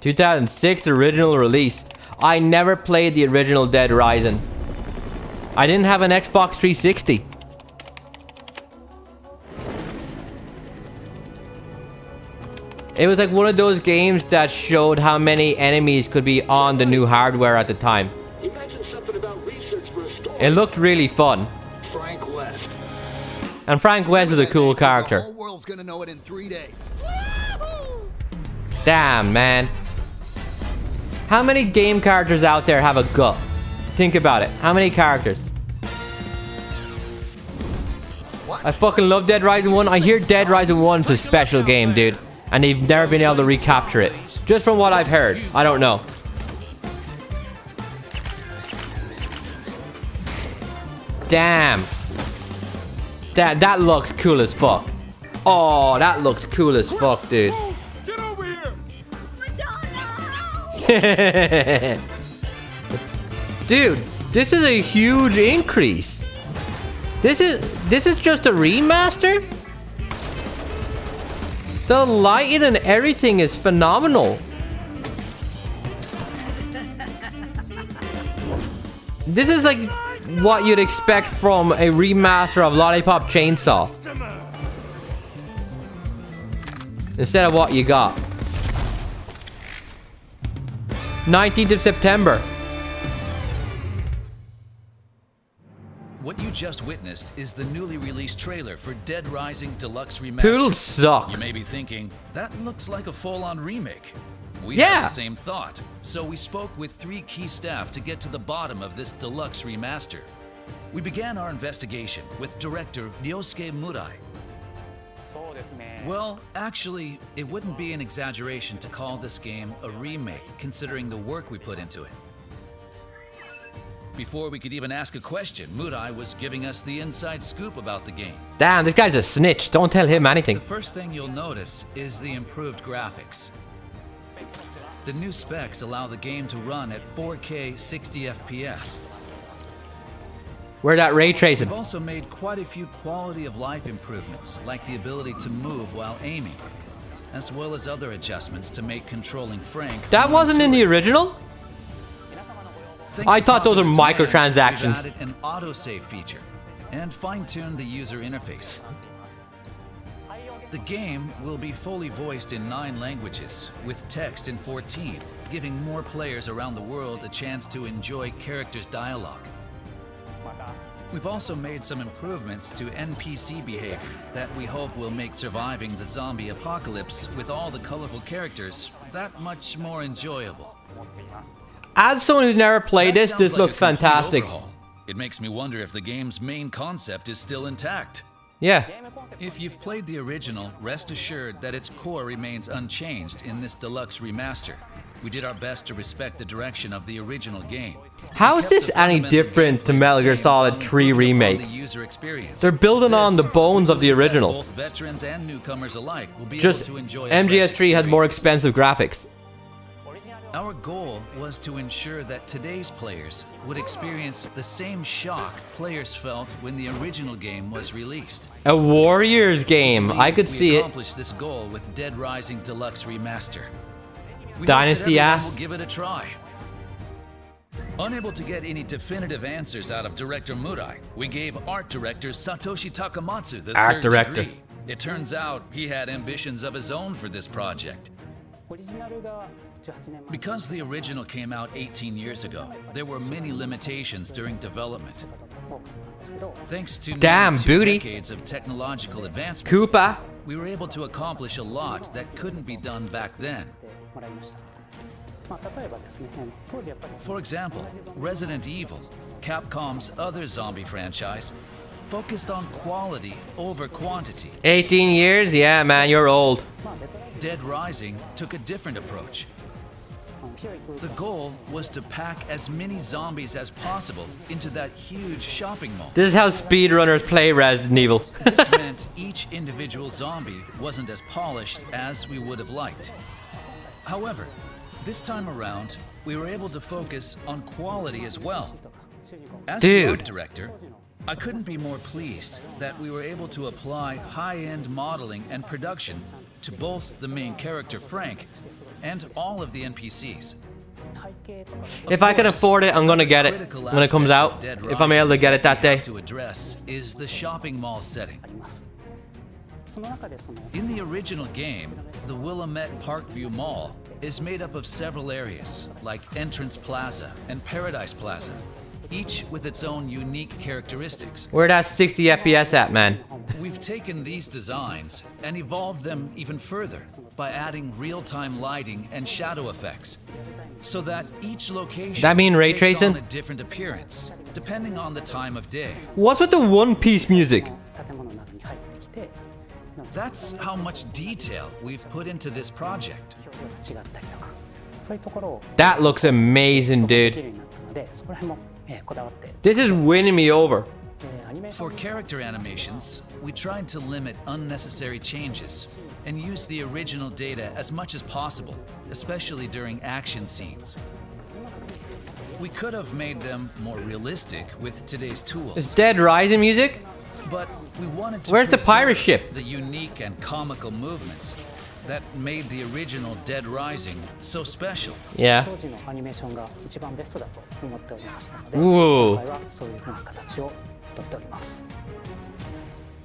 2006 original release. I never played the original Dead Rising. I didn't have an Xbox 360. It was like one of those games that showed how many enemies could be on the new hardware at the time. It looked really fun. Frank West. And Frank West is a cool character. The whole world's gonna know it in 3 days. Damn, man. How many game characters out there have a gut? Think about it. How many characters? What? I fucking love Dead Rising 1. I hear Dead Rising 1 is a special game, dude. And they've never been able to recapture it. Just from what I've heard. I don't know. Damn. That looks cool as fuck. Oh, that looks cool as fuck, dude. Get over here! Dude, this is a huge increase. This is just a remaster? The lighting and everything is phenomenal. This is like what you'd expect from a remaster of Lollipop Chainsaw. Instead of what you got. 19th of September. What you just witnessed is the newly released trailer for Dead Rising Deluxe Remaster. Poodles suck. You may be thinking, that looks like a full-on remake. We Yeah. had the same thought, so we spoke with 3 key staff to get to the bottom of this Deluxe Remaster. We began our investigation with director Rysosuke Murai. Well, actually, it wouldn't be an exaggeration to call this game a remake, considering the work we put into it. Before we could even ask a question, Murai was giving us the inside scoop about the game. Damn, this guy's a snitch. Don't tell him anything. The first thing you'll notice is the improved graphics. The new specs allow the game to run at 4K 60 FPS. Where that ray tracing? We've also made quite a few quality of life improvements, like the ability to move while aiming, as well as other adjustments to make controlling Frank. That wasn't in the original? Thanks I to thought those were popular demand, microtransactions. We've added an autosave feature and fine-tuned the user interface. The game will be fully voiced in 9 languages, with text in 14, giving more players around the world a chance to enjoy characters' dialogue. We've also made some improvements to NPC behavior that we hope will make surviving the zombie apocalypse with all the colorful characters that much more enjoyable. As someone who's never played That this, sounds this like looks a complete fantastic. overhaul. It makes me wonder if the game's main concept is still intact. Yeah. If you've played the original, rest assured that its core remains unchanged in this deluxe remaster. We did our best to respect the direction of the original game. How We is kept this the any fundamental different to gameplay Metal the Gear same Solid while 3 improving upon Remake? the user experience. They're building on the This, bones we of the believe that original. Both veterans and newcomers alike will be Just able to enjoy a MGS3 fresh had more experience. expensive graphics. Our goal was to ensure that today's players would experience the same shock players felt when the original game was released. A Warriors game. I could We see it. accomplished this goal with Dead Rising Deluxe Remaster. We Dynasty hope that everyone ass. will give it a try. Unable to get any definitive answers out of director Murai, we gave art director Satoshi Takamatsu the Art third director. degree. It turns out he had ambitions of his own for this project. Because the original came out 18 years ago, there were many limitations during development. Thanks to Damn, nearly 2 booty. decades of technological advancements, Koopa. we were able to accomplish a lot that couldn't be done back then. For example, Resident Evil, Capcom's other zombie franchise, focused on quality over quantity. 18 years? Yeah, man, you're old. Dead Rising took a different approach. The goal was to pack as many zombies as possible into that huge shopping mall. This is how speedrunners play Resident Evil. This meant each individual zombie wasn't as polished as we would have liked. However, this time around, we were able to focus on quality as well. As the art Dude. director, I couldn't be more pleased that we were able to apply high-end modeling and production to both the main character Frank and all of the NPCs. If I can afford it, I'm gonna get it when it comes out. If I'm able to get it that day. To address is the shopping mall setting. In the original game, the Willamette Parkview Mall is made up of several areas, like Entrance Plaza and Paradise Plaza, each with its own unique characteristics. Where that 60 FPS at, man? We've taken these designs and evolved them even further by adding real-time lighting and shadow effects, so that each location That mean ray takes tracing? on a different appearance, depending on the time of day. What's with the One Piece music? That's how much detail we've put into this project. That looks amazing, dude. This is winning me over. For character animations, we tried to limit unnecessary changes and use the original data as much as possible, especially during action scenes. We could have made them more realistic with today's tools. Is Dead Rising music? But we wanted to Where's the pirate preserve ship? the unique and comical movements that made the original Dead Rising so special. Yeah. Ooh.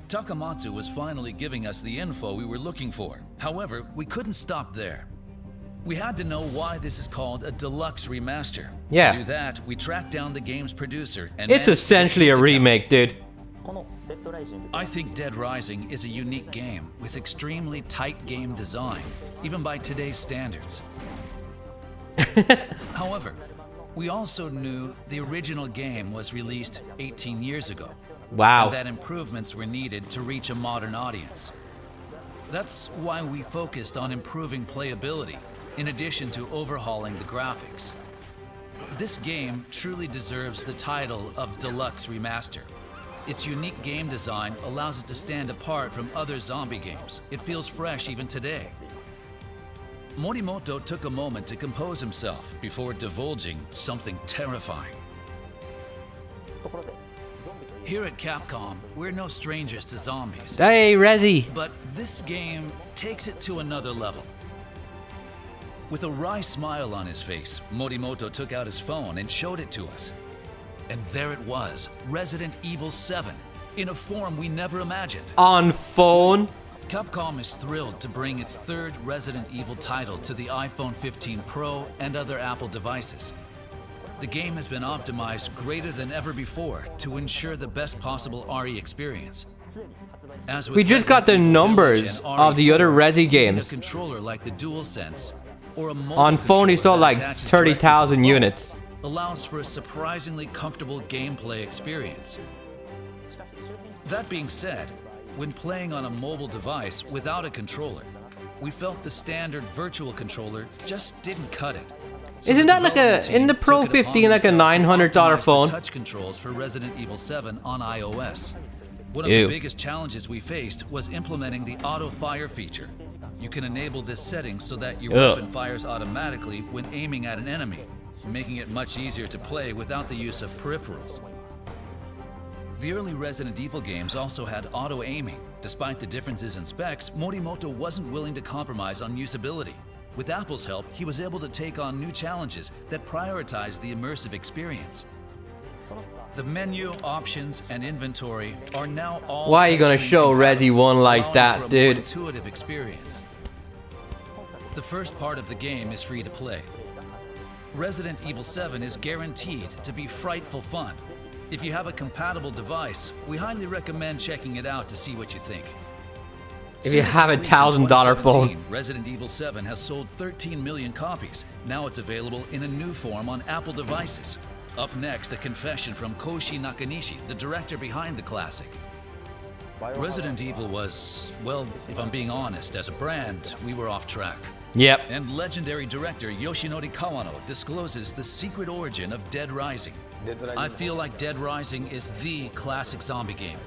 Takamatsu was finally giving us the info we were looking for. However, we couldn't stop there. We had to know why this is called a deluxe remaster. Yeah. To do that, we tracked down the game's producer and It's managed to essentially get a his account. remake, dude. I think Dead Rising is a unique game with extremely tight game design, even by today's standards. However, we also knew the original game was released 18 years ago, Wow. and that improvements were needed to reach a modern audience. That's why we focused on improving playability, in addition to overhauling the graphics. This game truly deserves the title of Deluxe Remaster. Its unique game design allows it to stand apart from other zombie games. It feels fresh even today. Morimoto took a moment to compose himself before divulging something terrifying. Here at Capcom, we're no strangers to zombies, Hey, Rezi. but this game takes it to another level. With a wry smile on his face, Morimoto took out his phone and showed it to us. And there it was, Resident Evil 7, in a form we never imagined. On phone? Capcom is thrilled to bring its third Resident Evil title to the iPhone 15 Pro and other Apple devices. The game has been optimized greater than ever before to ensure the best possible RE experience. As with We just got the Resident Evil numbers Village and of the other RE4, Resi using games. a controller like the DualSense or a mobile On phone, he controller sold that like attaches directly to the 30,000 phone units. allows for a surprisingly comfortable gameplay experience. That being said, when playing on a mobile device without a controller, we felt the standard virtual controller just didn't cut it. So Isn't the that like development a, in the team Pro took it upon 15, like a themselves to $900 optimize the phone? touch controls for Resident Evil 7 on iOS. One of Ew. the biggest challenges we faced was implementing the auto fire feature. You can enable this setting so that your Ugh. weapon fires automatically when aiming at an enemy, making it much easier to play without the use of peripherals. The early Resident Evil games also had auto-aiming. Despite the differences in specs, Morimoto wasn't willing to compromise on usability. With Apple's help, he was able to take on new challenges that prioritized the immersive experience. The menu, options, and inventory are now all Why are you gonna touchscreen show compatible, Resi 1 like allowing that, for a more dude? intuitive experience. The first part of the game is free to play. Resident Evil 7 is guaranteed to be frightful fun. If you have a compatible device, we highly recommend checking it out to see what you think. If you Since have a its release in $1,000 phone. 2017, Resident Evil 7 has sold 13 million copies. Now it's available in a new form on Apple devices. Up next, a confession from Koshi Nakanishi, the director behind the classic. Resident Evil was, well, if I'm being honest, as a brand, we were off track. Yep. And legendary director Yoshinori Kawano discloses the secret origin of Dead Rising. I feel like Dead Rising is the classic zombie game.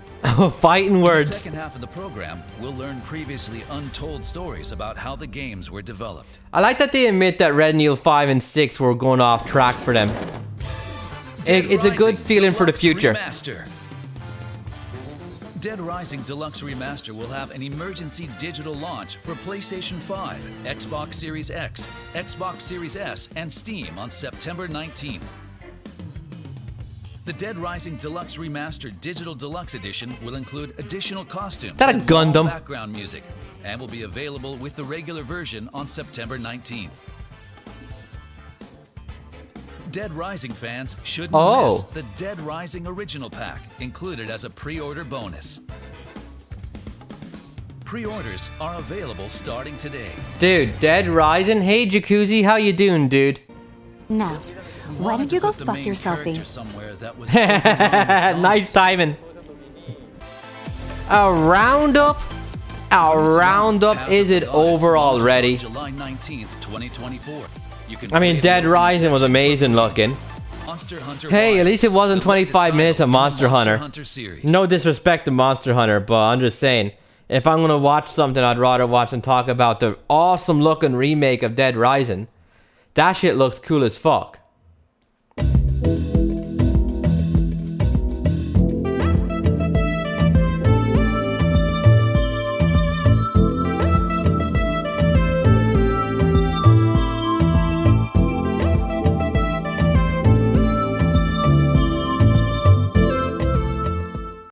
Fighting In the words. second half of the program, we'll learn previously untold stories about how the games were developed. I like that they admit that Resident Evil 5 and 6 were going off track for them. It's a good Rising feeling for the Deluxe future. Remaster. Dead Rising Deluxe Remaster will have an emergency digital launch for PlayStation 5, Xbox Series X, Xbox Series S, and Steam on September 19th. The Dead Rising Deluxe Remaster Digital Deluxe Edition will include additional costumes that a and raw Gundam? background music, and will be available with the regular version on September 19th. Dead Rising fans shouldn't miss the Dead Rising Original Pack, included as a pre-order bonus. Pre-orders are available starting today. Dude, Dead Rising? Hey Jacuzzi, how you doing, dude? Now, why don't you go fuck yourself, E? Nice timing. A roundup? A roundup? Is it over already? July 19th, 2024. I mean, Dead Rising was amazing looking. Hey, at least it wasn't 25 minutes of Monster Hunter. No disrespect to Monster Hunter, but I'm just saying, if I'm gonna watch something, I'd rather watch and talk about the awesome looking remake of Dead Rising. That shit looks cool as fuck.